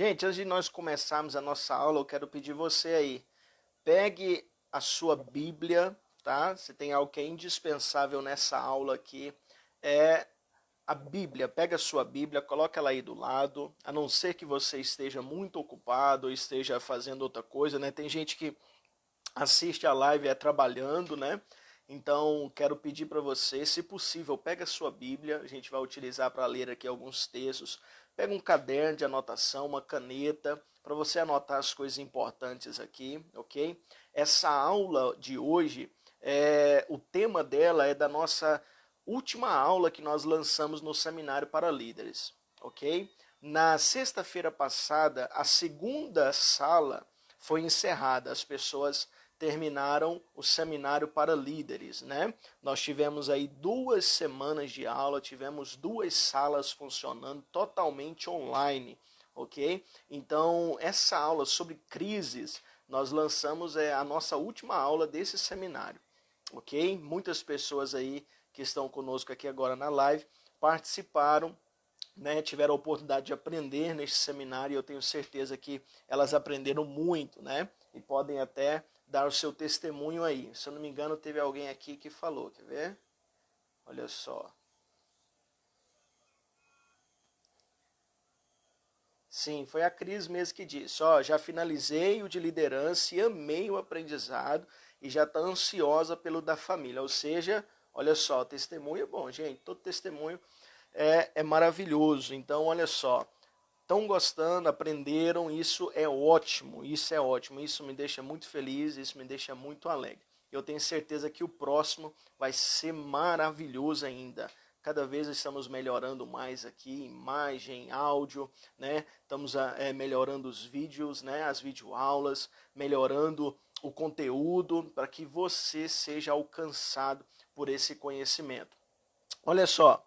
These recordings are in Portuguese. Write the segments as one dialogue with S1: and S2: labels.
S1: Gente, antes de nós começarmos a nossa aula, eu quero pedir você aí, pegue a sua Bíblia, tá? Você tem algo que é indispensável nessa aula aqui, é a Bíblia. Pega a sua Bíblia, coloca ela aí do lado, a não ser que você esteja muito ocupado ou esteja fazendo outra coisa, né? Tem gente que assiste a live trabalhando, né? Então, quero pedir para você, se possível, pega a sua Bíblia, a gente vai utilizar para ler aqui alguns textos. Pega um caderno de anotação, uma caneta, para você anotar as coisas importantes aqui, ok? Essa aula de hoje, o tema dela é da nossa última aula que nós lançamos no Seminário para Líderes, ok? Na sexta-feira passada, a segunda sala foi encerrada, as pessoas terminaram o seminário para líderes, né? Nós tivemos aí 2 semanas de aula, tivemos 2 salas funcionando totalmente online, ok? Então, essa aula sobre crises, nós lançamos a nossa última aula desse seminário, ok? Muitas pessoas aí que estão conosco aqui agora na live participaram, né, tiveram a oportunidade de aprender neste seminário e eu tenho certeza que elas aprenderam muito, né? E podem até dar o seu testemunho aí. Se eu não me engano, teve alguém aqui que falou, quer ver? Olha só. Sim, foi a Cris mesmo que disse, ó, já finalizei o de liderança e amei o aprendizado e já está ansiosa pelo da família. Ou seja, olha só, testemunho é bom, gente, todo testemunho é maravilhoso. Então, olha só, estão gostando, aprenderam, isso é ótimo, isso me deixa muito feliz, isso me deixa muito alegre. Eu tenho certeza que o próximo vai ser maravilhoso ainda. Cada vez estamos melhorando mais aqui, imagem, áudio, né? Estamos melhorando os vídeos, né? As videoaulas, melhorando o conteúdo para que você seja alcançado por esse conhecimento. Olha só,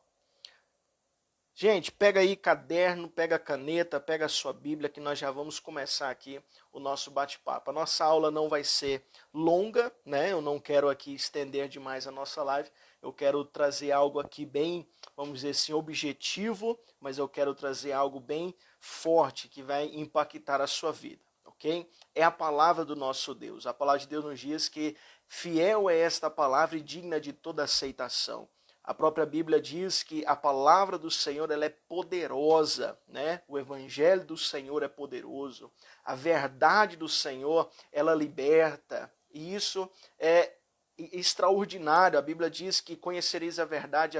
S1: gente, pega aí caderno, pega caneta, pega a sua Bíblia, que nós já vamos começar aqui o nosso bate-papo. A nossa aula não vai ser longa, né? Eu não quero aqui estender demais a nossa live. Eu quero trazer algo aqui bem, vamos dizer assim, objetivo, mas eu quero trazer algo bem forte que vai impactar a sua vida, ok? É a palavra do nosso Deus. A palavra de Deus nos diz que fiel é esta palavra e digna de toda aceitação. A própria Bíblia diz que a palavra do Senhor ela é poderosa, né? O evangelho do Senhor é poderoso. A verdade do Senhor, ela liberta. E isso é extraordinário. A Bíblia diz que conhecereis a verdade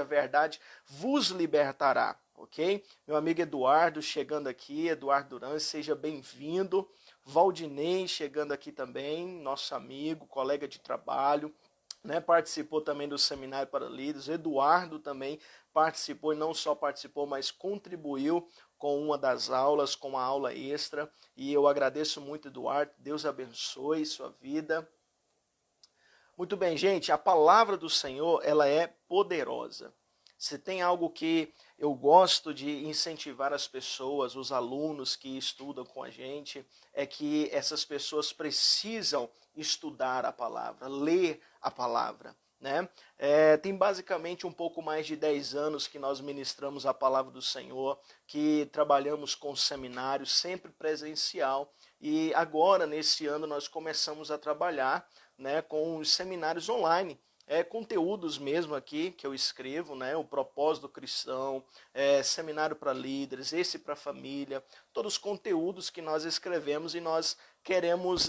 S1: vos libertará, ok? Meu amigo Eduardo chegando aqui, Eduardo Duran, seja bem-vindo. Valdinei chegando aqui também, nosso amigo, colega de trabalho, né, participou também do seminário para líderes. Eduardo também participou, e não só participou, mas contribuiu com uma das aulas, com a aula extra. E eu agradeço muito, Eduardo. Deus abençoe sua vida. Muito bem, gente, a palavra do Senhor, ela é poderosa. Se tem algo que eu gosto de incentivar as pessoas, os alunos que estudam com a gente, é que essas pessoas precisam estudar a palavra, ler a palavra, né? Tem basicamente um pouco mais de 10 anos que nós ministramos a palavra do Senhor, que trabalhamos com seminários, sempre presencial, e agora, nesse ano, nós começamos a trabalhar, né, com os seminários online, conteúdos mesmo aqui que eu escrevo, né, o propósito cristão, seminário para líderes, esse para família, todos os conteúdos que nós escrevemos e nós queremos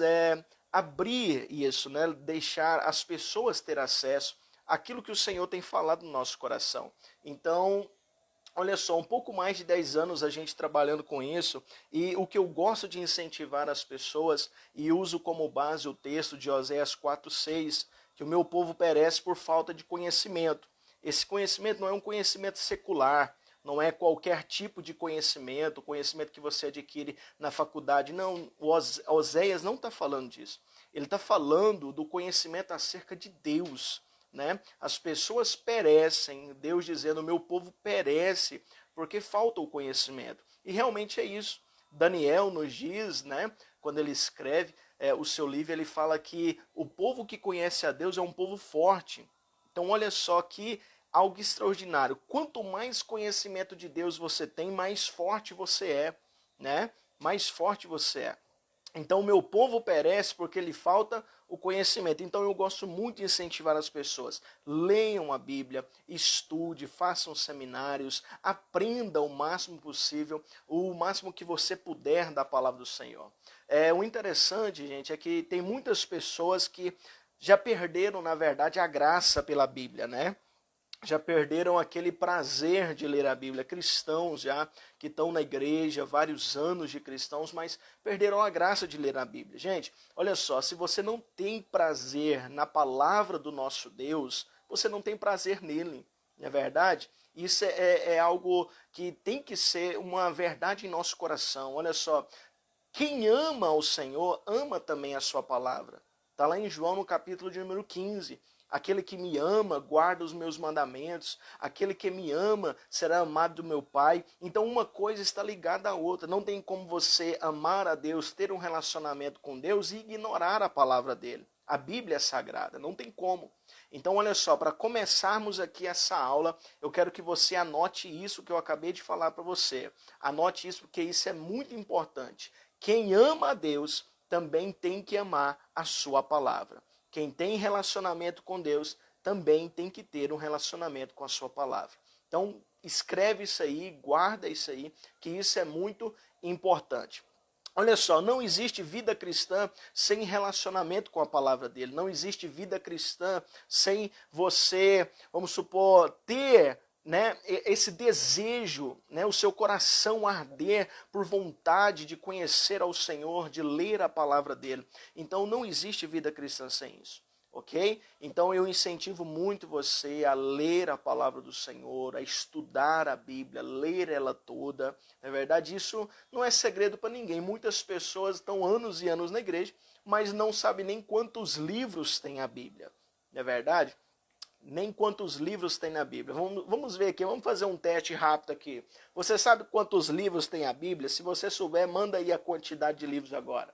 S1: abrir isso, né, deixar as pessoas ter acesso àquilo que o Senhor tem falado no nosso coração. Então, olha só, um pouco mais de 10 anos a gente trabalhando com isso, e o que eu gosto de incentivar as pessoas, e uso como base o texto de Oséias 4:6, que o meu povo perece por falta de conhecimento. Esse conhecimento não é um conhecimento secular, não é qualquer tipo de conhecimento, conhecimento que você adquire na faculdade. Não, Oséias não está falando disso. Ele está falando do conhecimento acerca de Deus, né? As pessoas perecem, Deus dizendo, o meu povo perece porque falta o conhecimento. E realmente é isso. Daniel nos diz, né, quando ele escreve o seu livro, ele fala que o povo que conhece a Deus é um povo forte. Então olha só que algo extraordinário. Quanto mais conhecimento de Deus você tem, mais forte você é, né? mais forte você é. Então o meu povo perece porque lhe falta o conhecimento. Então eu gosto muito de incentivar as pessoas. Leiam a Bíblia, estude, façam seminários, aprenda o máximo possível, o máximo que você puder da palavra do Senhor. O interessante, gente, é que tem muitas pessoas que já perderam, na verdade, a graça pela Bíblia, né? Já perderam aquele prazer de ler a Bíblia. Cristãos já que estão na igreja, vários anos de cristãos, mas perderam a graça de ler a Bíblia. Gente, olha só, se você não tem prazer na palavra do nosso Deus, você não tem prazer nele, não é verdade? Isso é algo que tem que ser uma verdade em nosso coração. Olha só, quem ama o Senhor, ama também a sua palavra. Está lá em João no capítulo de número 15. Aquele que me ama, guarda os meus mandamentos. Aquele que me ama, será amado do meu Pai. Então uma coisa está ligada à outra. Não tem como você amar a Deus, ter um relacionamento com Deus e ignorar a palavra dele. A Bíblia é sagrada, não tem como. Então olha só, para começarmos aqui essa aula, eu quero que você anote isso que eu acabei de falar para você. Anote isso porque isso é muito importante. Quem ama a Deus também tem que amar a sua palavra. Quem tem relacionamento com Deus também tem que ter um relacionamento com a sua palavra. Então, escreve isso aí, guarda isso aí, que isso é muito importante. Olha só, não existe vida cristã sem relacionamento com a palavra dele. Não existe vida cristã sem você, vamos supor, ter, né, esse desejo, né, o seu coração arder por vontade de conhecer ao Senhor, de ler a palavra dele. Então não existe vida cristã sem isso. Ok? Então eu incentivo muito você a ler a palavra do Senhor, a estudar a Bíblia, ler ela toda. Na verdade, isso não é segredo para ninguém. Muitas pessoas estão anos e anos na igreja, mas não sabem nem quantos livros tem a Bíblia. Não é verdade? Nem quantos livros tem na Bíblia. Vamos ver aqui, vamos fazer um teste rápido aqui. Você sabe quantos livros tem a Bíblia? Se você souber, manda aí a quantidade de livros agora.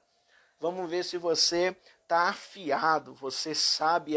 S1: Vamos ver se você está afiado, você sabe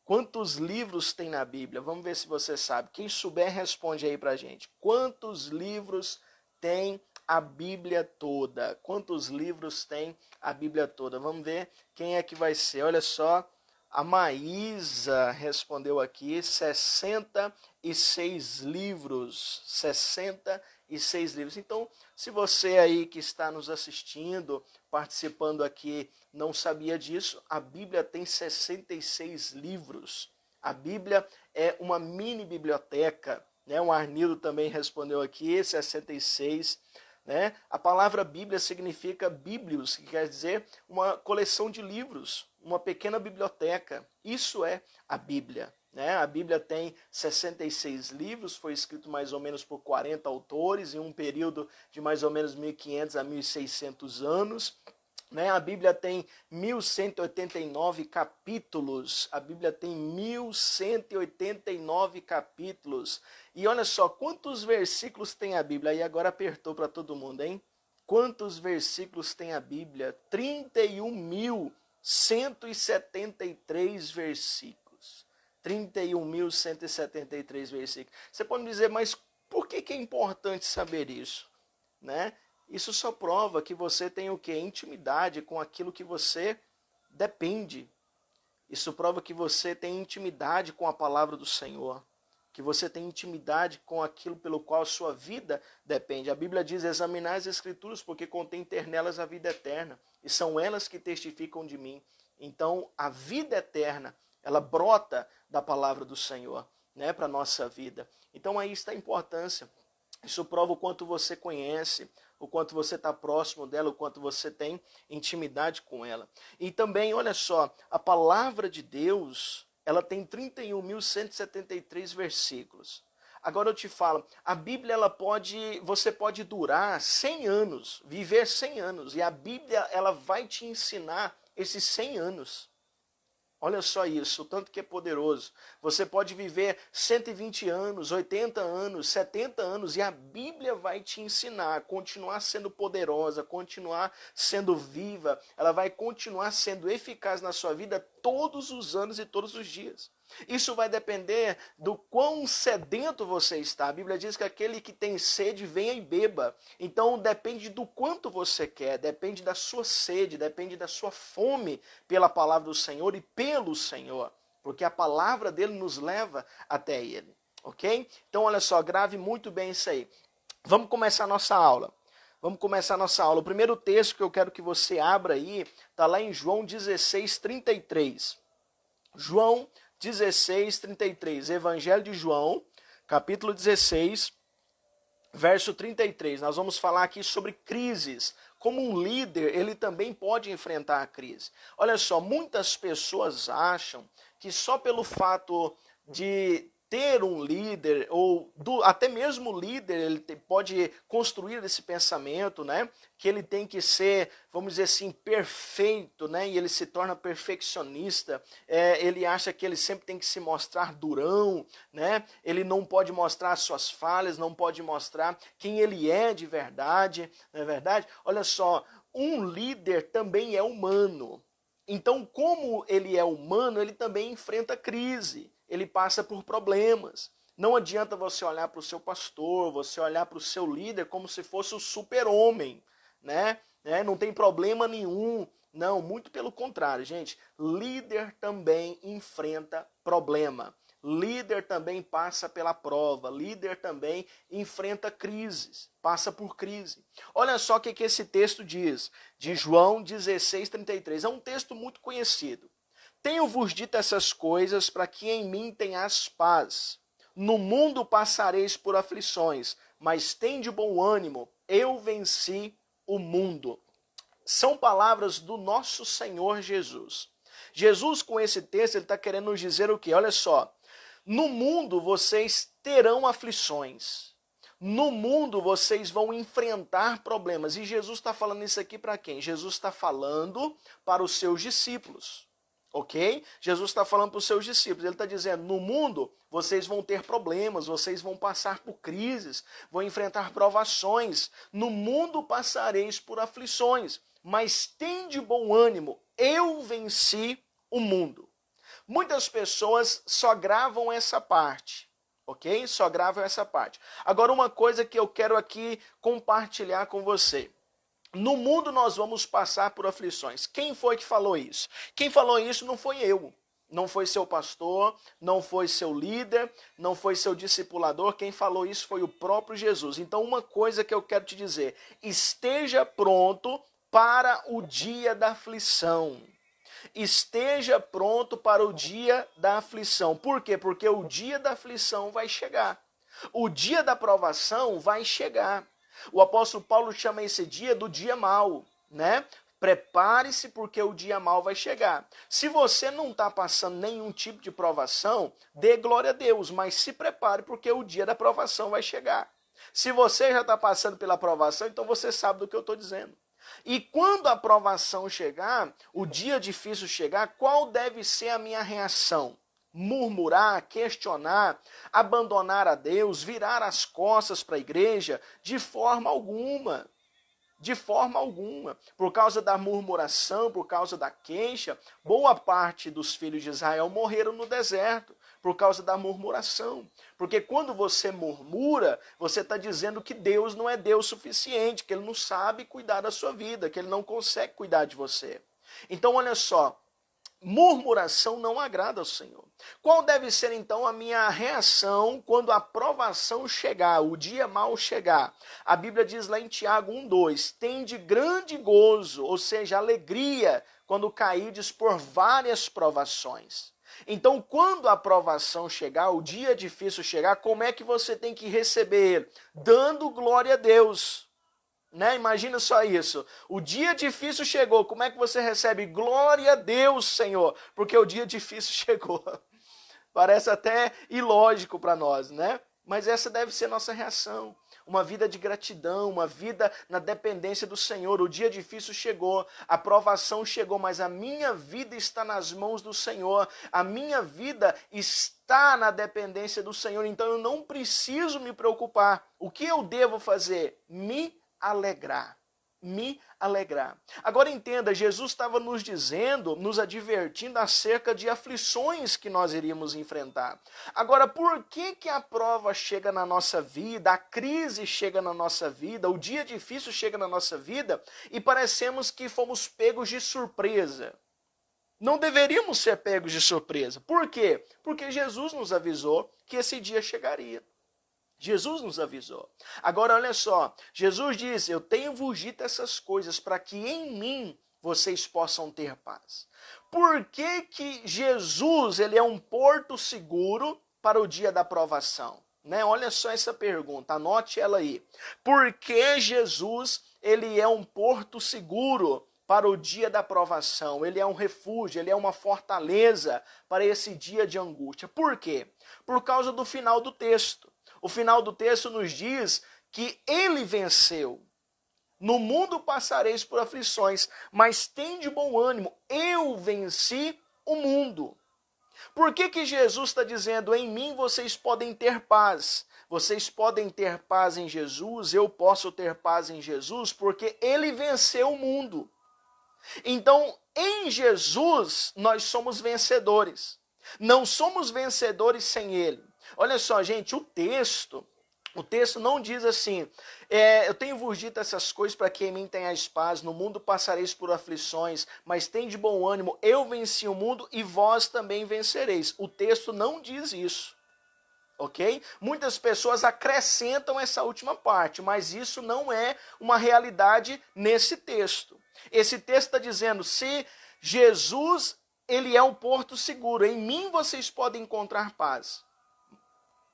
S1: quantos livros tem na Bíblia. Vamos ver se você sabe. Quem souber, responde aí pra gente. Quantos livros tem a Bíblia toda? Quantos livros tem a Bíblia toda? Vamos ver quem é que vai ser. Olha só, a Maísa respondeu aqui, 66 livros. 66 livros. Então, se você aí que está nos assistindo, participando aqui, não sabia disso, a Bíblia tem 66 livros. A Bíblia é uma mini biblioteca, né? O Arnildo também respondeu aqui, 66. Né? A palavra Bíblia significa bíblios, que quer dizer uma coleção de livros, uma pequena biblioteca. Isso é a Bíblia. Né? A Bíblia tem 66 livros, foi escrito mais ou menos por 40 autores, em um período de mais ou menos 1500 a 1600 anos. Né? A Bíblia tem 1189 capítulos. A Bíblia tem 1189 capítulos. E olha só, quantos versículos tem a Bíblia? Aí agora apertou para todo mundo, hein? Quantos versículos tem a Bíblia? 31.173 versículos. 31.173 versículos. Você pode me dizer, mas por que é importante saber isso? Né? Isso só prova que você tem o quê? Intimidade com aquilo que você depende. Isso prova que você tem intimidade com a palavra do Senhor. Que você tem intimidade com aquilo pelo qual a sua vida depende. A Bíblia diz, examinar as Escrituras, porque contém ter nelas a vida eterna. E são elas que testificam de mim. Então, a vida eterna, ela brota da palavra do Senhor, né, para a nossa vida. Então, aí está a importância. Isso prova o quanto você conhece, o quanto você está próximo dela, o quanto você tem intimidade com ela. E também, olha só, a palavra de Deus, ela tem 31.173 versículos. Agora eu te falo, a Bíblia, você pode durar 100 anos, viver 100 anos, e a Bíblia, ela vai te ensinar esses 100 anos. Olha só isso, o tanto que é poderoso. Você pode viver 120 anos, 80 anos, 70 anos, e a Bíblia vai te ensinar a continuar sendo poderosa, continuar sendo viva, ela vai continuar sendo eficaz na sua vida todos os anos e todos os dias. Isso vai depender do quão sedento você está. A Bíblia diz que aquele que tem sede, venha e beba. Então depende do quanto você quer, depende da sua sede, depende da sua fome pela palavra do Senhor e pelo Senhor. Porque a palavra dele nos leva até ele. Ok? Então olha só, grave muito bem isso aí. Vamos começar a nossa aula. O primeiro texto que eu quero que você abra aí, está lá em João 16:33. João 16:33. Evangelho de João, capítulo 16, verso 33. Nós vamos falar aqui sobre crises. Como um líder, ele também pode enfrentar a crise. Olha só, muitas pessoas acham que só pelo fato de ter um líder, ou até mesmo o líder, ele pode construir esse pensamento, né? Que ele tem que ser, vamos dizer assim, perfeito, né? E ele se torna perfeccionista. Ele acha que ele sempre tem que se mostrar durão, né? Ele não pode mostrar as suas falhas, não pode mostrar quem ele é de verdade, não é verdade? Olha só, um líder também é humano. Então, como ele é humano, ele também enfrenta crise. Ele passa por problemas. Não adianta você olhar para o seu pastor, você olhar para o seu líder como se fosse o super-homem, né? Não tem problema nenhum. Não, muito pelo contrário, gente. Líder também enfrenta problema. Líder também passa pela prova. Líder também enfrenta crises, passa por crise. Olha só o que esse texto diz, de João 16:33. É um texto muito conhecido. Tenho-vos dito essas coisas para que em mim tenhas paz. No mundo passareis por aflições, mas tende bom ânimo, eu venci o mundo. São palavras do nosso Senhor Jesus. Jesus, com esse texto, ele está querendo nos dizer o quê? Olha só, no mundo vocês terão aflições. No mundo vocês vão enfrentar problemas. E Jesus está falando isso aqui para quem? Jesus está falando para os seus discípulos. Ok? Jesus está falando para os seus discípulos. Ele está dizendo, no mundo vocês vão ter problemas, vocês vão passar por crises, vão enfrentar provações. No mundo passareis por aflições, mas tende bom ânimo, eu venci o mundo. Muitas pessoas só gravam essa parte, ok? Só gravam essa parte. Agora, uma coisa que eu quero aqui compartilhar com você. No mundo nós vamos passar por aflições. Quem foi que falou isso? Quem falou isso não foi eu. Não foi seu pastor, não foi seu líder, não foi seu discipulador. Quem falou isso foi o próprio Jesus. Então, uma coisa que eu quero te dizer: esteja pronto para o dia da aflição. Esteja pronto para o dia da aflição. Por quê? Porque o dia da aflição vai chegar. O dia da provação vai chegar. O apóstolo Paulo chama esse dia do dia mau, né? Prepare-se porque o dia mau vai chegar. Se você não está passando nenhum tipo de provação, dê glória a Deus, mas se prepare porque o dia da provação vai chegar. Se você já está passando pela provação, então você sabe do que eu estou dizendo. E quando a provação chegar, o dia difícil chegar, qual deve ser a minha reação? Murmurar, questionar, abandonar a Deus, virar as costas para a igreja? De forma alguma. De forma alguma. Por causa da murmuração, por causa da queixa, boa parte dos filhos de Israel morreram no deserto por causa da murmuração. Porque quando você murmura, você está dizendo que Deus não é Deus suficiente, que Ele não sabe cuidar da sua vida, que Ele não consegue cuidar de você. Então, olha só. Murmuração não agrada ao Senhor. Qual deve ser então a minha reação quando a provação chegar, o dia mau chegar? A Bíblia diz lá em Tiago 1:2, tende grande gozo, ou seja, alegria, quando caídes por várias provações. Então, quando a provação chegar, o dia difícil chegar, como é que você tem que receber? Dando glória a Deus. Né? Imagina só isso. O dia difícil chegou. Como é que você recebe? Glória a Deus, Senhor, porque o dia difícil chegou. Parece até ilógico para nós, né? Mas essa deve ser a nossa reação. Uma vida de gratidão, uma vida na dependência do Senhor. O dia difícil chegou, a provação chegou, mas a minha vida está nas mãos do Senhor. A minha vida está na dependência do Senhor. Então eu não preciso me preocupar. O que eu devo fazer? Me alegrar. me alegrar. Agora entenda, Jesus estava nos dizendo, nos advertindo acerca de aflições que nós iríamos enfrentar. Agora, por que a prova chega na nossa vida, a crise chega na nossa vida, o dia difícil chega na nossa vida e parecemos que fomos pegos de surpresa? Não deveríamos ser pegos de surpresa. Por quê? Porque Jesus nos avisou que esse dia chegaria. Jesus nos avisou. Agora olha só, Jesus disse, eu tenho-vos dito essas coisas para que em mim vocês possam ter paz. Por que Jesus ele é um porto seguro para o dia da provação? Né? Olha só essa pergunta, anote ela aí. Por que Jesus ele é um porto seguro para o dia da provação? Ele é um refúgio, ele é uma fortaleza para esse dia de angústia. Por quê? Por causa do final do texto. O final do texto nos diz que ele venceu. No mundo passareis por aflições, mas tende bom ânimo, eu venci o mundo. Por que Jesus está dizendo, em mim vocês podem ter paz? Vocês podem ter paz em Jesus, eu posso ter paz em Jesus, porque ele venceu o mundo. Então, em Jesus, nós somos vencedores. Não somos vencedores sem ele. Olha só, gente, o texto não diz assim, eu tenho-vos dito essas coisas para que em mim tenhais paz, no mundo passareis por aflições, mas tende bom ânimo, eu venci o mundo e vós também vencereis. O texto não diz isso, ok? Muitas pessoas acrescentam essa última parte, mas isso não é uma realidade nesse texto. Esse texto está dizendo, se Jesus, ele é um porto seguro, em mim vocês podem encontrar paz.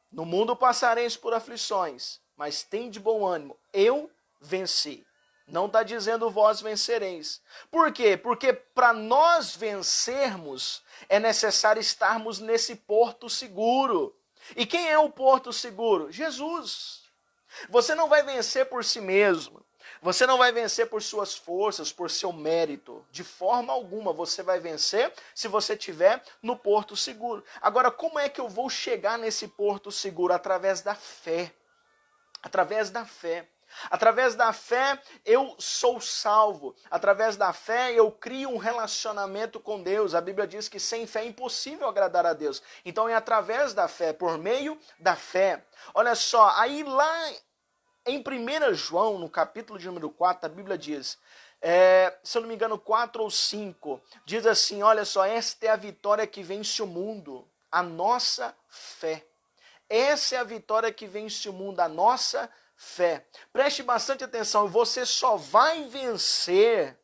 S1: No mundo passareis por aflições, mas tende bom ânimo, eu venci. Não está dizendo vós vencereis. Por quê? Porque para nós vencermos, é necessário estarmos nesse porto seguro. E quem é o porto seguro? Jesus. Você não vai vencer por si mesmo. Você não vai vencer por suas forças, por seu mérito. De forma alguma você vai vencer se você estiver no porto seguro. Agora, como é que eu vou chegar nesse porto seguro? Através da fé. Através da fé. Através da fé eu sou salvo. Através da fé eu crio um relacionamento com Deus. A Bíblia diz que sem fé é impossível agradar a Deus. Então é através da fé, por meio da fé. Olha só, aí lá em 1 João, no capítulo de número 4, a Bíblia diz, se eu não me engano 4 ou 5, diz assim, olha só, esta é a vitória que vence o mundo, a nossa fé. Essa é a vitória que vence o mundo, a nossa fé. Preste bastante atenção, você só vai vencer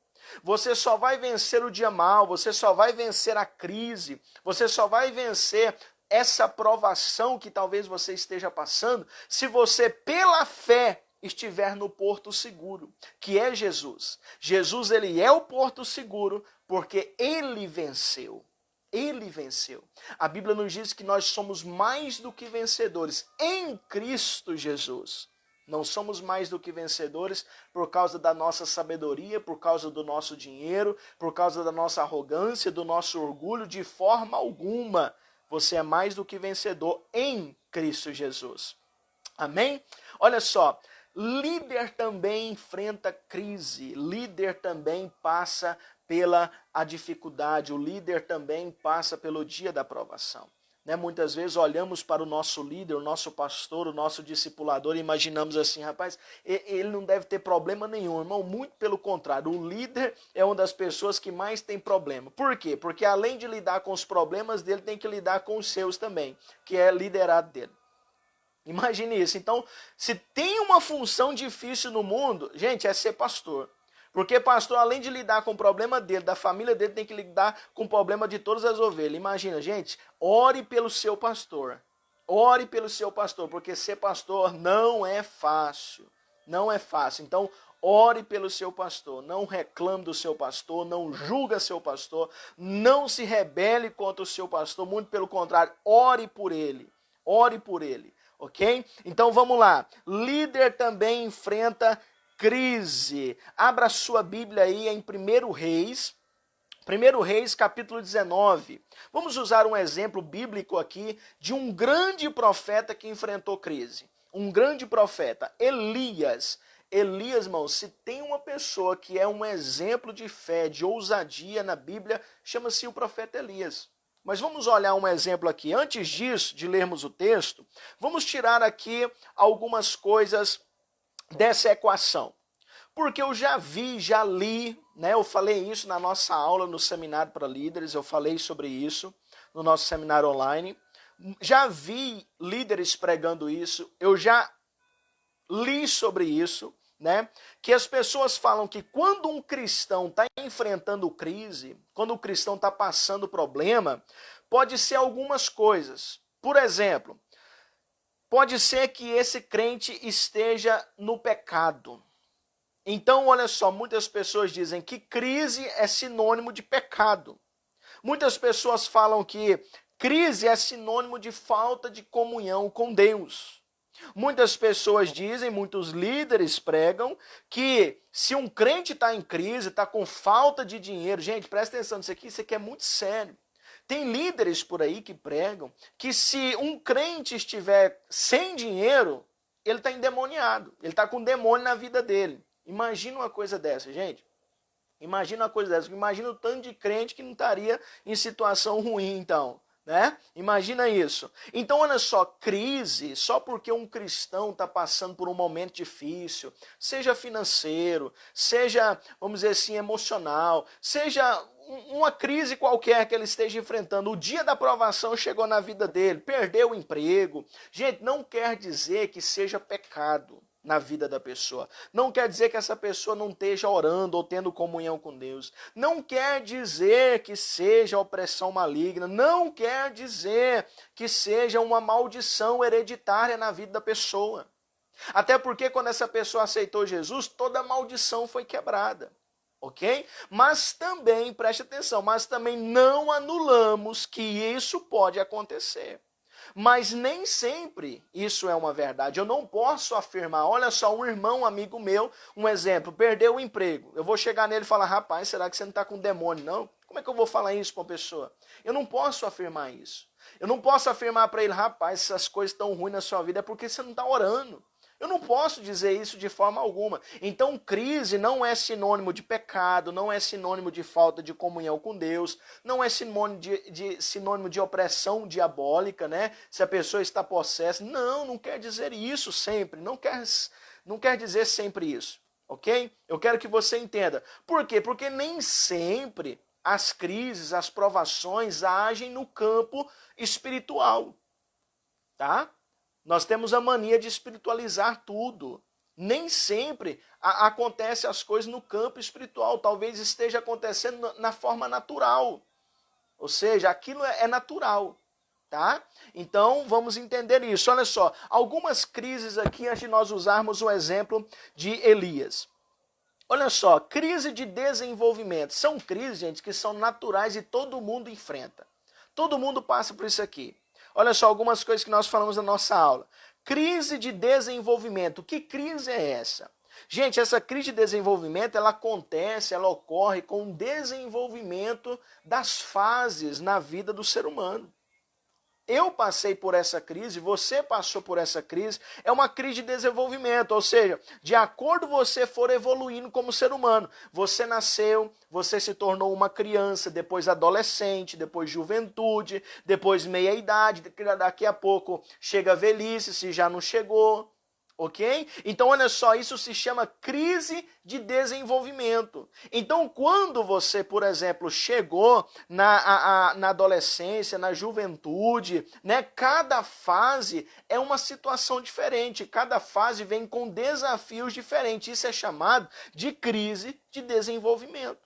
S1: o dia mal, você só vai vencer a crise, você só vai vencer essa provação que talvez você esteja passando, se você, pela fé, estiver no porto seguro, que é Jesus. Jesus, ele é o porto seguro, porque ele venceu. Ele venceu. A Bíblia nos diz que nós somos mais do que vencedores em Cristo Jesus. Não somos mais do que vencedores por causa da nossa sabedoria, por causa do nosso dinheiro, por causa da nossa arrogância, do nosso orgulho, de forma alguma. Você é mais do que vencedor em Cristo Jesus. Amém? Olha só, líder também enfrenta crise, líder também passa pela a dificuldade, o líder também passa pelo dia da provação. Né? Muitas vezes olhamos para o nosso líder, o nosso pastor, o nosso discipulador e imaginamos assim, rapaz, ele não deve ter problema nenhum, irmão, muito pelo contrário, o líder é uma das pessoas que mais tem problema. Por quê? Porque além de lidar com os problemas dele, tem que lidar com os seus também, que é liderado dele. Imagine isso. Então, se tem uma função difícil no mundo, gente, é ser pastor. Porque pastor, além de lidar com o problema dele, da família dele, tem que lidar com o problema de todas as ovelhas. Imagina, gente, ore pelo seu pastor. Ore pelo seu pastor, porque ser pastor não é fácil. Não é fácil. Então, ore pelo seu pastor. Não reclame do seu pastor, não julga seu pastor, não se rebele contra o seu pastor. Muito pelo contrário, ore por ele. Ore por ele. Ok? Então, vamos lá. Líder também enfrenta crise. Abra sua Bíblia aí em 1 Reis. 1 Reis, capítulo 19. Vamos usar um exemplo bíblico aqui de um grande profeta que enfrentou crise. Um grande profeta, Elias. Elias, irmão, se tem uma pessoa que é um exemplo de fé, de ousadia na Bíblia, chama-se o profeta Elias. Mas vamos olhar um exemplo aqui. Antes disso, de lermos o texto, vamos tirar aqui algumas coisas dessa equação. Porque eu já vi, já li, né? Eu falei isso na nossa aula no seminário para líderes, eu falei sobre isso no nosso seminário online. Já vi líderes pregando isso, eu já li sobre isso, né? Que as pessoas falam que quando um cristão está enfrentando crise, quando o cristão está passando problema, pode ser algumas coisas. Por exemplo, pode ser que esse crente esteja no pecado. Então, olha só, muitas pessoas dizem que crise é sinônimo de pecado. Muitas pessoas falam que crise é sinônimo de falta de comunhão com Deus. Muitas pessoas dizem, muitos líderes pregam, que se um crente está em crise, está com falta de dinheiro, gente, presta atenção nisso aqui é muito sério. Tem líderes por aí que pregam que se um crente estiver sem dinheiro, ele está endemoniado, ele está com demônio na vida dele. Imagina uma coisa dessa, gente. Imagina uma coisa dessa. Imagina o tanto de crente que não estaria em situação ruim, então. Né? Imagina isso. Então, olha só, crise, só porque um cristão está passando por um momento difícil, seja financeiro, seja, vamos dizer assim, emocional, seja uma crise qualquer que ele esteja enfrentando, o dia da provação chegou na vida dele, perdeu o emprego. Gente, não quer dizer que seja pecado na vida da pessoa. Não quer dizer que essa pessoa não esteja orando ou tendo comunhão com Deus. Não quer dizer que seja opressão maligna. Não quer dizer que seja uma maldição hereditária na vida da pessoa. Até porque quando essa pessoa aceitou Jesus, toda maldição foi quebrada. Ok? Mas também, preste atenção, mas também não anulamos que isso pode acontecer. Mas nem sempre isso é uma verdade. Eu não posso afirmar, olha só, um irmão, um amigo meu, um exemplo, perdeu o emprego. Eu vou chegar nele e falar, rapaz, será que você não está com demônio, não? Como é que eu vou falar isso para uma pessoa? Eu não posso afirmar isso. Eu não posso afirmar para ele, rapaz, essas coisas estão ruins na sua vida, é porque você não está orando. Eu não posso dizer isso de forma alguma. Então, crise não é sinônimo de pecado, não é sinônimo de falta de comunhão com Deus, não é sinônimo de opressão diabólica, né? Se a pessoa está possessa. Não quer dizer isso sempre. Não quer dizer sempre isso. Ok? Eu quero que você entenda. Por quê? Porque nem sempre as crises, as provações agem no campo espiritual. Tá? Nós temos a mania de espiritualizar tudo. Nem sempre acontece as coisas no campo espiritual. Talvez esteja acontecendo na forma natural. Ou seja, aquilo é natural. Tá? Então, vamos entender isso. Olha só, algumas crises aqui, antes de nós usarmos o exemplo de Elias. Olha só, crise de desenvolvimento. São crises, gente, que são naturais e todo mundo enfrenta. Todo mundo passa por isso aqui. Olha só algumas coisas que nós falamos na nossa aula. Crise de desenvolvimento. Que crise é essa? Gente, essa crise de desenvolvimento, ela acontece, ela ocorre com o desenvolvimento das fases na vida do ser humano. Eu passei por essa crise, você passou por essa crise, é uma crise de desenvolvimento, ou seja, de acordo você for evoluindo como ser humano. Você nasceu, você se tornou uma criança, depois adolescente, depois juventude, depois meia-idade, daqui a pouco chega a velhice, se já não chegou. Ok? Então, olha só, isso se chama crise de desenvolvimento. Então, quando você, por exemplo, chegou na adolescência, na juventude, né, cada fase é uma situação diferente, cada fase vem com desafios diferentes. Isso é chamado de crise de desenvolvimento.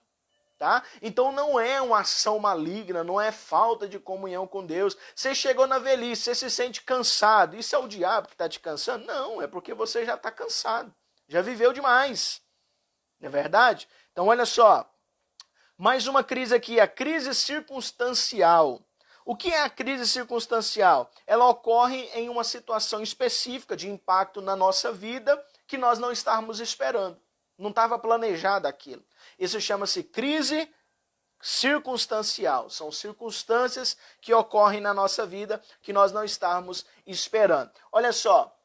S1: Tá? Então não é uma ação maligna, não é falta de comunhão com Deus. Você chegou na velhice, você se sente cansado. Isso é o diabo que está te cansando? Não, é porque você já está cansado. Já viveu demais. Não é verdade? Então olha só. Mais uma crise aqui, a crise circunstancial. O que é a crise circunstancial? Ela ocorre em uma situação específica de impacto na nossa vida que nós não estávamos esperando. Não estava planejado aquilo. Isso chama-se crise circunstancial. São circunstâncias que ocorrem na nossa vida que nós não estávamos esperando. Olha só,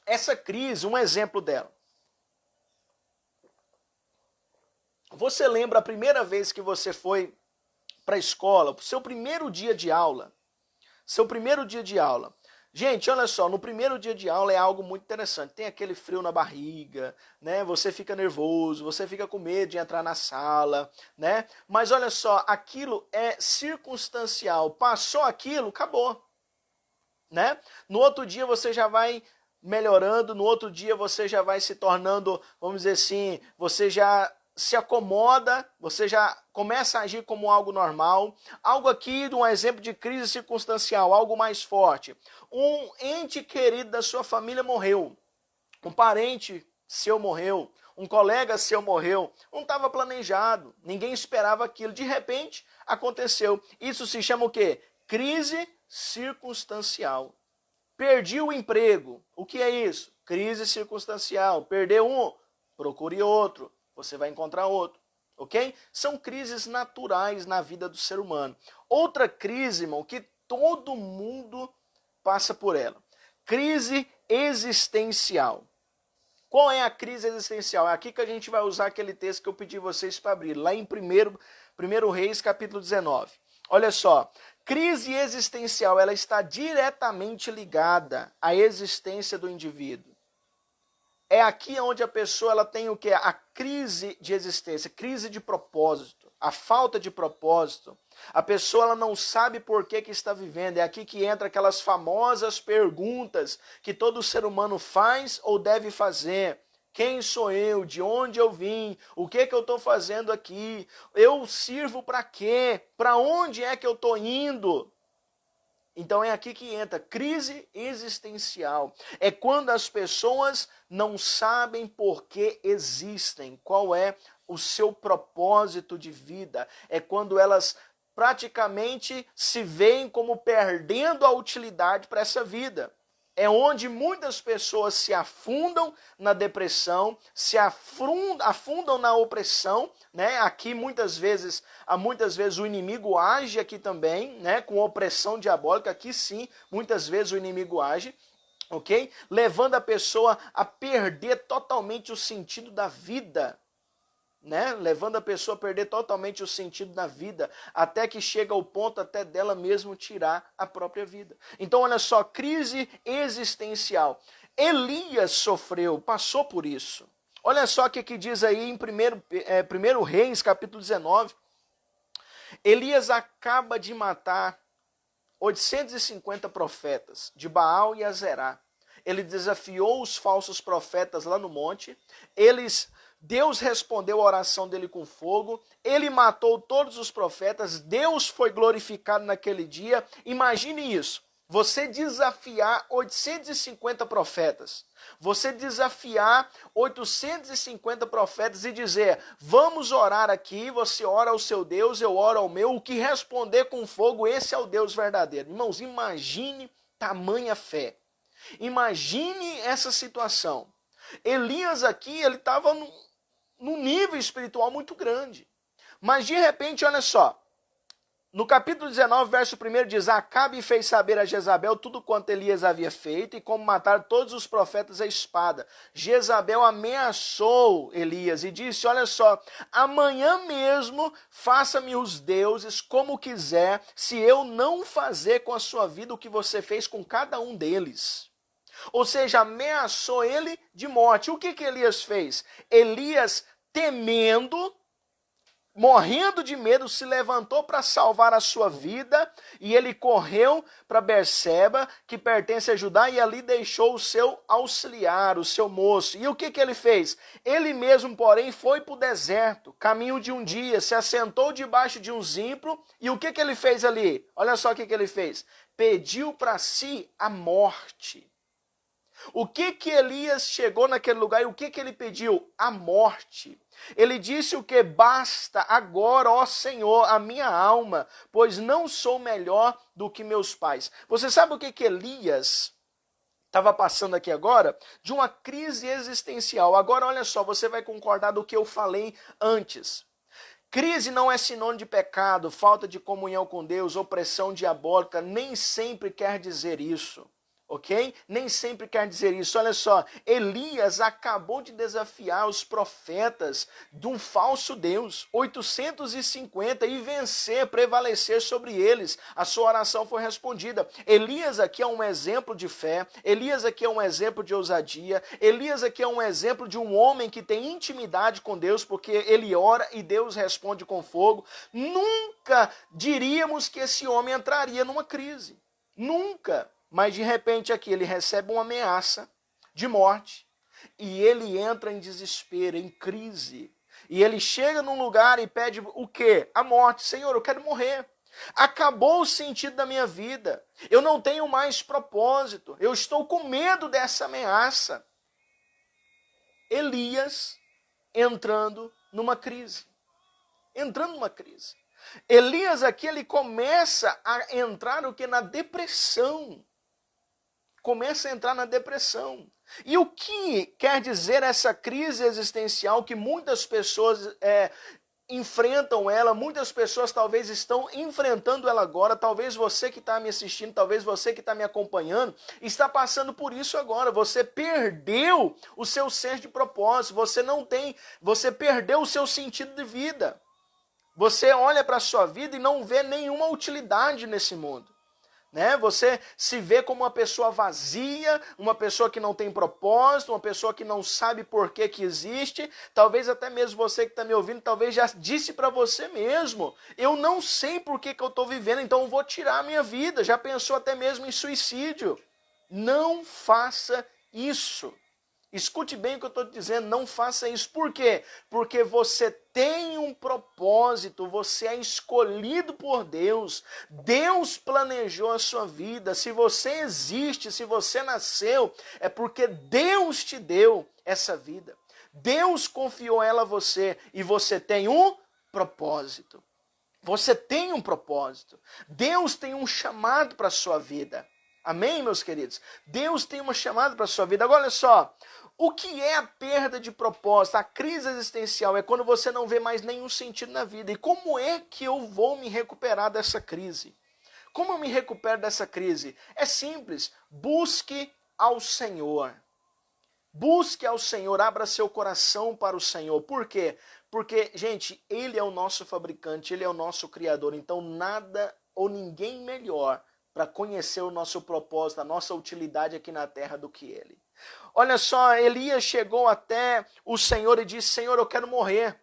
S1: essa crise, um exemplo dela. Você lembra a primeira vez que você foi para a escola, o seu primeiro dia de aula? Seu primeiro dia de aula. Gente, olha só, no primeiro dia de aula é algo muito interessante. Tem aquele frio na barriga, né? Você fica nervoso, você fica com medo de entrar na sala, né? Mas olha só, aquilo é circunstancial. Passou aquilo, acabou, né? No outro dia você já vai melhorando, no outro dia você já vai se tornando, vamos dizer assim, você já se acomoda, você já começa a agir como algo normal. Algo aqui de um exemplo de crise circunstancial, algo mais forte. Um ente querido da sua família morreu. Um parente seu morreu. Um colega seu morreu. Não estava planejado. Ninguém esperava aquilo. De repente, aconteceu. Isso se chama o quê? Crise circunstancial. Perdi o emprego. O que é isso? Crise circunstancial. Perdeu um, procure outro. Você vai encontrar outro, ok? São crises naturais na vida do ser humano. Outra crise, irmão, que todo mundo passa por ela. Crise existencial. Qual é a crise existencial? É aqui que a gente vai usar aquele texto que eu pedi vocês para abrir, lá em 1 Reis, capítulo 19. Olha só, crise existencial, ela está diretamente ligada à existência do indivíduo. É aqui onde a pessoa ela tem o que? A crise de existência, crise de propósito, a falta de propósito. A pessoa ela não sabe por que está vivendo. É aqui que entra aquelas famosas perguntas que todo ser humano faz ou deve fazer. Quem sou eu? De onde eu vim? O que eu estou fazendo aqui? Eu sirvo para quê? Para onde é que eu estou indo? Então é aqui que entra crise existencial. É quando as pessoas não sabem por que existem, qual é o seu propósito de vida. É quando elas praticamente se veem como perdendo a utilidade para essa vida. É onde muitas pessoas se afundam na depressão, se afundam na opressão, né? Aqui muitas vezes o inimigo age aqui também, né? Com opressão diabólica, aqui sim, muitas vezes o inimigo age, ok? Levando a pessoa a perder totalmente o sentido da vida, né? Levando a pessoa a perder totalmente o sentido da vida, até que chega ao ponto até dela mesmo tirar a própria vida. Então olha só, crise existencial. Elias passou por isso. Olha só o que diz aí em 1 Reis, capítulo 19. Elias acaba de matar 850 profetas de Baal e Azerá. Ele desafiou os falsos profetas lá no monte. Deus respondeu a oração dele com fogo, ele matou todos os profetas, Deus foi glorificado naquele dia. Imagine isso, você desafiar 850 profetas, você desafiar 850 profetas e dizer, vamos orar aqui, você ora ao seu Deus, eu oro ao meu, o que responder com fogo, esse é o Deus verdadeiro. Irmãos, imagine tamanha fé, imagine essa situação. Elias aqui, ele estava num nível espiritual muito grande. Mas de repente, olha só, no capítulo 19, verso 1 diz, Acabe fez saber a Jezabel tudo quanto Elias havia feito e como matar todos os profetas à espada. Jezabel ameaçou Elias e disse, olha só, amanhã mesmo faça-me os deuses como quiser, se eu não fazer com a sua vida o que você fez com cada um deles. Ou seja, ameaçou ele de morte. O que Elias fez? Elias, temendo, morrendo de medo, se levantou para salvar a sua vida e ele correu para Berseba, que pertence a Judá, e ali deixou o seu auxiliar, o seu moço. E o que ele fez? Ele mesmo, porém, foi para o deserto, caminho de um dia, se assentou debaixo de um zimbro, e o que ele fez ali? Olha só o que ele fez. Pediu para si a morte. O que Elias chegou naquele lugar e o que ele pediu? A morte. Ele disse o que? Basta agora, ó Senhor, a minha alma, pois não sou melhor do que meus pais. Você sabe o que Elias estava passando aqui agora? De uma crise existencial. Agora olha só, você vai concordar do que eu falei antes. Crise não é sinônimo de pecado, falta de comunhão com Deus, opressão diabólica, nem sempre quer dizer isso. ok? Nem sempre quer dizer isso. Olha só, Elias acabou de desafiar os profetas de um falso Deus, 850, e vencer, prevalecer sobre eles. A sua oração foi respondida. Elias aqui é um exemplo de fé, Elias aqui é um exemplo de ousadia, Elias aqui é um exemplo de um homem que tem intimidade com Deus, porque ele ora e Deus responde com fogo. Nunca diríamos que esse homem entraria numa crise. Nunca. Mas de repente aqui ele recebe uma ameaça de morte e ele entra em desespero, em crise. E ele chega num lugar e pede o quê? A morte. Senhor, eu quero morrer. Acabou o sentido da minha vida. Eu não tenho mais propósito. Eu estou com medo dessa ameaça. Elias entrando numa crise. Entrando numa crise. Elias aqui ele começa a entrar o que? Na depressão. Começa a entrar na depressão. E o que quer dizer essa crise existencial que muitas pessoas enfrentam ela, muitas pessoas talvez estão enfrentando ela agora, talvez você que está me assistindo, talvez você que está me acompanhando, está passando por isso agora. Você perdeu o seu senso de propósito, você perdeu o seu sentido de vida. Você olha para a sua vida e não vê nenhuma utilidade nesse mundo. Né? Você se vê como uma pessoa vazia, uma pessoa que não tem propósito, uma pessoa que não sabe por que existe. Talvez até mesmo você que está me ouvindo, talvez já disse para você mesmo, eu não sei por que eu estou vivendo, então eu vou tirar a minha vida. Já pensou até mesmo em suicídio. Não faça isso. Escute bem o que eu estou dizendo, não faça isso. Por quê? Porque você tem um propósito, você é escolhido por Deus. Deus planejou a sua vida. Se você existe, se você nasceu, é porque Deus te deu essa vida. Deus confiou ela a você e você tem um propósito. Você tem um propósito. Deus tem um chamado para a sua vida. Amém, meus queridos? Deus tem uma chamada para a sua vida. Agora, olha só. O que é a perda de propósito? A crise existencial é quando você não vê mais nenhum sentido na vida. E como é que eu vou me recuperar dessa crise? Como eu me recupero dessa crise? É simples. Busque ao Senhor. Busque ao Senhor. Abra seu coração para o Senhor. Por quê? Porque, gente, Ele é o nosso fabricante. Ele é o nosso criador. Então, nada ou ninguém melhor para conhecer o nosso propósito, a nossa utilidade aqui na terra do que Ele. Olha só, Elias chegou até o Senhor e disse, Senhor, eu quero morrer.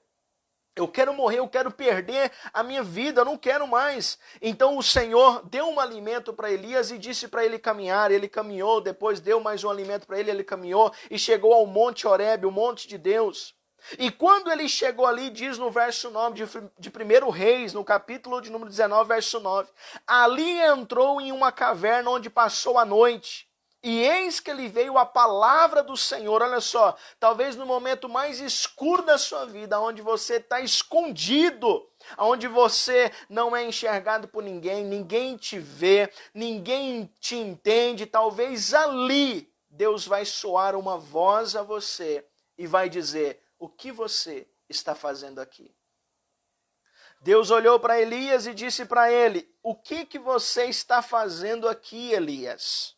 S1: Eu quero morrer, eu quero perder a minha vida, eu não quero mais. Então o Senhor deu um alimento para Elias e disse para ele caminhar. Ele caminhou, depois deu mais um alimento para ele, ele caminhou e chegou ao Monte Horebe, o monte de Deus. E quando ele chegou ali, diz no verso 9 de 1 Reis, no capítulo de número 19, verso 9, ali entrou em uma caverna onde passou a noite. E eis que lhe veio a palavra do Senhor. Olha só, talvez no momento mais escuro da sua vida, onde você está escondido, onde você não é enxergado por ninguém, ninguém te vê, ninguém te entende, talvez ali Deus vai soar uma voz a você e vai dizer, o que você está fazendo aqui? Deus olhou para Elias e disse para ele, o que você está fazendo aqui, Elias?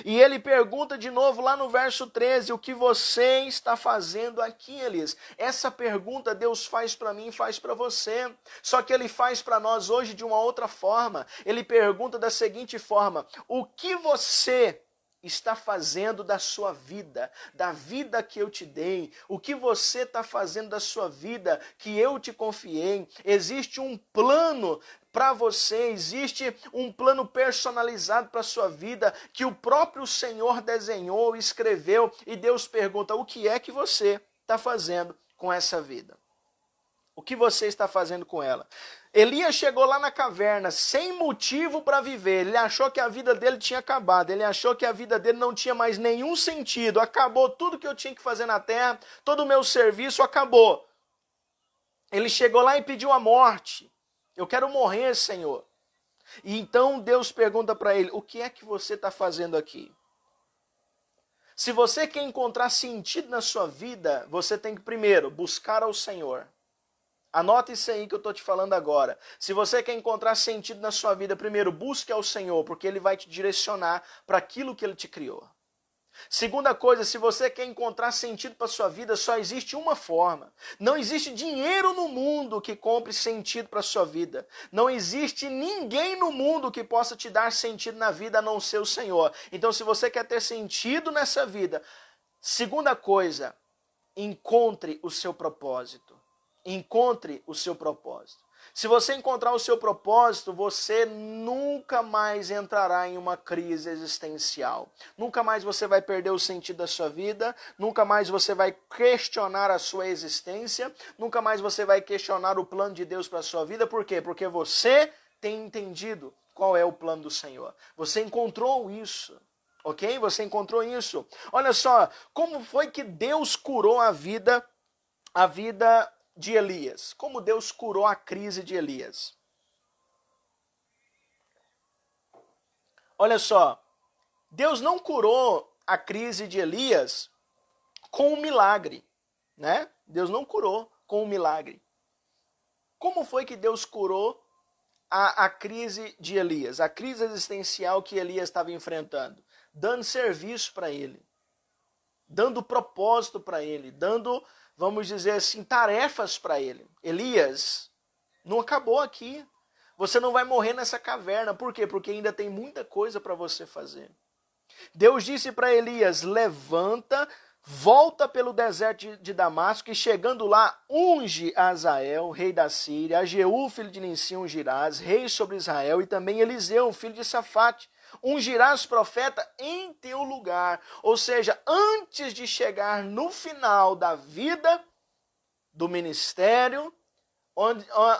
S1: E ele pergunta de novo lá no verso 13, o que você está fazendo aqui, Elias? Essa pergunta Deus faz para mim e faz para você. Só que ele faz para nós hoje de uma outra forma. Ele pergunta da seguinte forma, o que você está fazendo da sua vida, da vida que eu te dei? O que você está fazendo da sua vida que eu te confiei? Existe um plano para você, existe um plano personalizado para a sua vida que o próprio Senhor desenhou, escreveu, e Deus pergunta, o que é que você está fazendo com essa vida? O que você está fazendo com ela? Elias chegou lá na caverna sem motivo para viver. Ele achou que a vida dele tinha acabado. Ele achou que a vida dele não tinha mais nenhum sentido. Acabou tudo que eu tinha que fazer na terra. Todo o meu serviço acabou. Ele chegou lá e pediu a morte. Eu quero morrer, Senhor. E então Deus pergunta para ele, o que é que você está fazendo aqui? Se você quer encontrar sentido na sua vida, você tem que primeiro buscar ao Senhor. Anota isso aí que eu estou te falando agora. Se você quer encontrar sentido na sua vida, primeiro busque ao Senhor, porque Ele vai te direcionar para aquilo que Ele te criou. Segunda coisa, se você quer encontrar sentido para a sua vida, só existe uma forma. Não existe dinheiro no mundo que compre sentido para a sua vida. Não existe ninguém no mundo que possa te dar sentido na vida a não ser o Senhor. Então, se você quer ter sentido nessa vida, segunda coisa, encontre o seu propósito. Encontre o seu propósito. Se você encontrar o seu propósito, você nunca mais entrará em uma crise existencial. Nunca mais você vai perder o sentido da sua vida, nunca mais você vai questionar a sua existência, nunca mais você vai questionar o plano de Deus para a sua vida. Por quê? Porque você tem entendido qual é o plano do Senhor. Você encontrou isso. Ok? Você encontrou isso. Olha só, como foi que Deus curou a vida de Elias? Como Deus curou a crise de Elias? Olha só, Deus não curou a crise de Elias com um milagre, né? Deus não curou com um milagre. Como foi que Deus curou a crise de Elias, a crise existencial que Elias estava enfrentando? Dando serviço para ele, dando propósito para ele, dando, vamos dizer assim, tarefas para ele. Elias, não acabou aqui. Você não vai morrer nessa caverna. Por quê? Porque ainda tem muita coisa para você fazer. Deus disse para Elias, levanta, volta pelo deserto de Damasco e chegando lá, unge a Azael, rei da Síria, a Jeú, filho de Nissi, ungirás, rei sobre Israel, e também Eliseu, filho de Safate. Ungirás profeta em teu lugar. Ou seja, antes de chegar no final da vida, do ministério,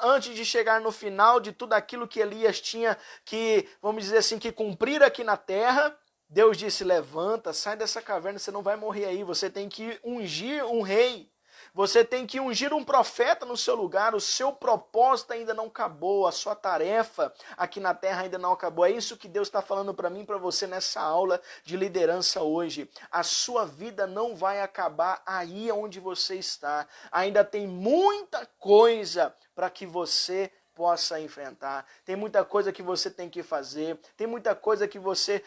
S1: antes de chegar no final de tudo aquilo que Elias tinha que, vamos dizer assim, que cumprir aqui na terra, Deus disse, levanta, sai dessa caverna, você não vai morrer aí, você tem que ungir um rei. Você tem que ungir um profeta no seu lugar, o seu propósito ainda não acabou, a sua tarefa aqui na terra ainda não acabou. É isso que Deus está falando para mim e para você nessa aula de liderança hoje. A sua vida não vai acabar aí onde você está. Ainda tem muita coisa para que você possa enfrentar. Tem muita coisa que você tem que fazer, tem muita coisa que você...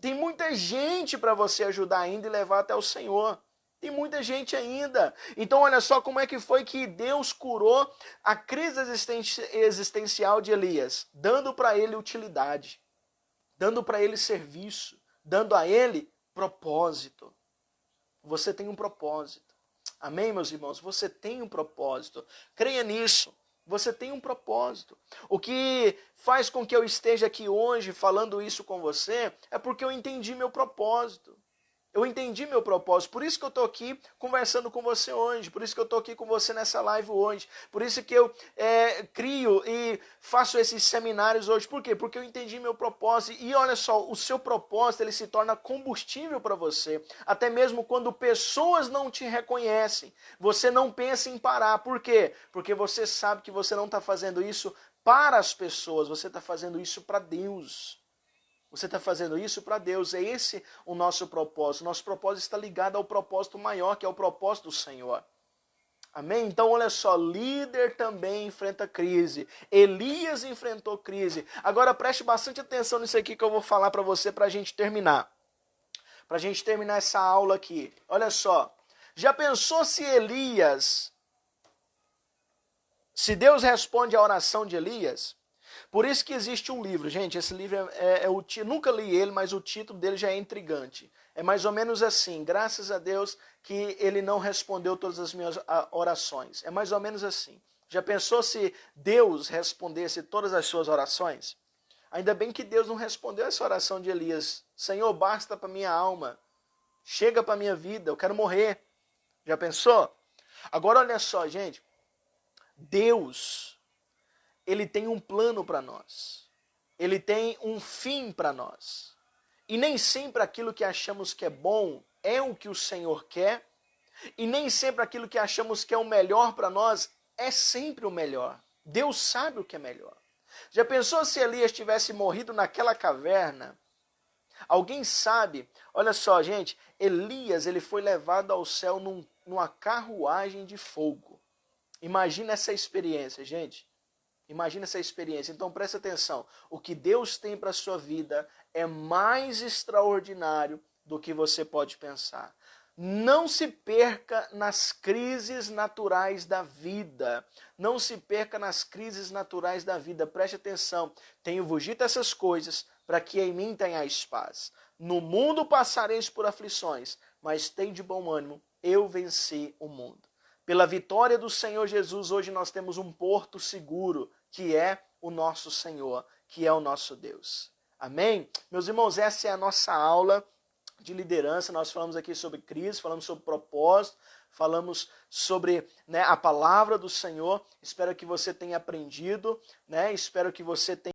S1: Tem muita gente para você ajudar ainda e levar até o Senhor. Tem muita gente ainda. Então olha só como é que foi que Deus curou a crise existencial de Elias, dando para ele utilidade, dando para ele serviço, dando a ele propósito. Você tem um propósito. Amém, meus irmãos? Você tem um propósito. Creia nisso. Você tem um propósito. O que faz com que eu esteja aqui hoje falando isso com você é porque eu entendi meu propósito. Eu entendi meu propósito, por isso que eu estou aqui conversando com você hoje, por isso que eu estou aqui com você nessa live hoje, por isso que eu crio e faço esses seminários hoje. Por quê? Porque eu entendi meu propósito. E olha só, o seu propósito ele se torna combustível para você, até mesmo quando pessoas não te reconhecem, você não pensa em parar. Por quê? Porque você sabe que você não está fazendo isso para as pessoas, você está fazendo isso para Deus. Você está fazendo isso para Deus. É esse o nosso propósito. Nosso propósito está ligado ao propósito maior, que é o propósito do Senhor. Amém? Então, olha só, líder também enfrenta crise. Elias enfrentou crise. Agora, preste bastante atenção nisso aqui que eu vou falar para você para a gente terminar. Para a gente terminar essa aula aqui. Olha só. Já pensou se Elias... Se Deus responde à oração de Elias... Por isso que existe um livro, gente, esse livro nunca li ele, mas o título dele já é intrigante. É mais ou menos assim, graças a Deus que ele não respondeu todas as minhas orações. É mais ou menos assim. Já pensou se Deus respondesse todas as suas orações? Ainda bem que Deus não respondeu essa oração de Elias. Senhor, basta para minha alma, chega para minha vida, eu quero morrer. Já pensou? Agora olha só, gente, Deus... Ele tem um plano para nós. Ele tem um fim para nós. E nem sempre aquilo que achamos que é bom é o que o Senhor quer. E nem sempre aquilo que achamos que é o melhor para nós é sempre o melhor. Deus sabe o que é melhor. Já pensou se Elias tivesse morrido naquela caverna? Alguém sabe? Olha só, gente. Elias ele foi levado ao céu numa carruagem de fogo. Imagina essa experiência, gente. Imagina essa experiência. Então preste atenção. O que Deus tem para a sua vida é mais extraordinário do que você pode pensar. Não se perca nas crises naturais da vida. Não se perca nas crises naturais da vida. Preste atenção. Tenho-vos dito essas coisas para que em mim tenhais paz. No mundo passareis por aflições, mas tem de bom ânimo. Eu venci o mundo. Pela vitória do Senhor Jesus, hoje nós temos um porto seguro, que é o nosso Senhor, que é o nosso Deus. Amém? Meus irmãos, essa é a nossa aula de liderança. Nós falamos aqui sobre crise, falamos sobre propósito, falamos sobre, a palavra do Senhor. Espero que você tenha aprendido, espero que você tenha